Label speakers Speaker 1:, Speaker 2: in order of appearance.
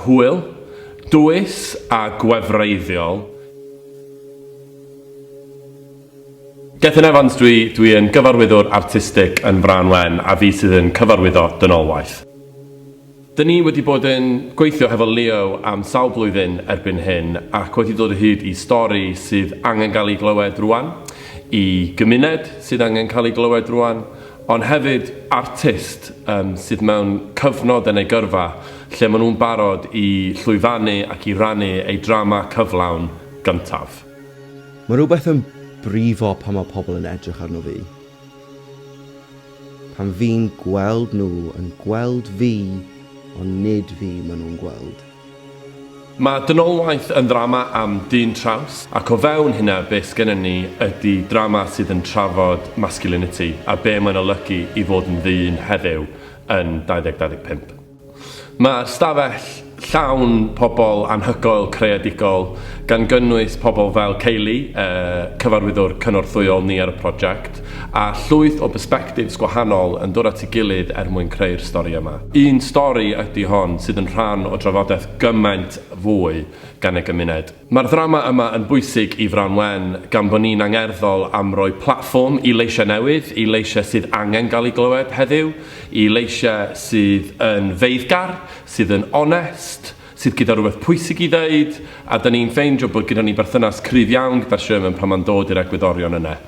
Speaker 1: Hwyl, dwys a gwefreiddiol. Gethin Evans dwi yn gyfarwyddwr artistig yn Fran Wen a fi sydd yn cyfarwyddo Dynolwaith. Dyn ni wedi bod yn gweithio hefo Leo am sawl blwyddyn erbyn hyn ac wedi dod o hyd i stori sydd angen cael ei glywed rwan, i gymuned sydd angen cael ei glywed rwan, ond hefyd artist sydd mewn cyfnod yn ei gyrfa lle maen nhw'n barod i llwyfannu ac i rannu ei drama cyflawn gyntaf.
Speaker 2: Mae rhywbeth yn brifo pan mae pobl yn edrych arno fi. Pan fi'n gweld nhw yn gweld fi, ond nid fi maen nhw'n gweld.
Speaker 1: Mae Dynolwaith yn ddrama am dyn traws, ac o fewn hynna beth sgennyn ni ydy drama sydd yn trafod masculinity a be mae'n olygu i fod yn ddyn heddiw yn 2025. Mae'r stafell llawn pobl anhygoel creadigol gan gynnwys pobl fel Ceili, cyfarwyddwr cynorthwyol ni ar y prosiect, a llwyth o bersbectifs gwahanol yn dod at ei gilydd mwyn creu'r stori yma. Un stori ydy hon sydd yn rhan o drafodaeth gymaint fwy gan y gymuned. Mae'r ddrama yma yn bwysig i Fran Wen gan bod ni'n angerddol am roi platfform i leisiau newydd, i leisiau sydd angen cael ei glywed heddiw, i leisiau sydd yn feiddgar, sydd yn onest, sydd gyda rhywbeth pwysig i ddeud, a da ni'n ffeindio bod gyda ni berthynas cryf iawn gyda'r Sherman pan mae'n dod i'r egwyddorion yna.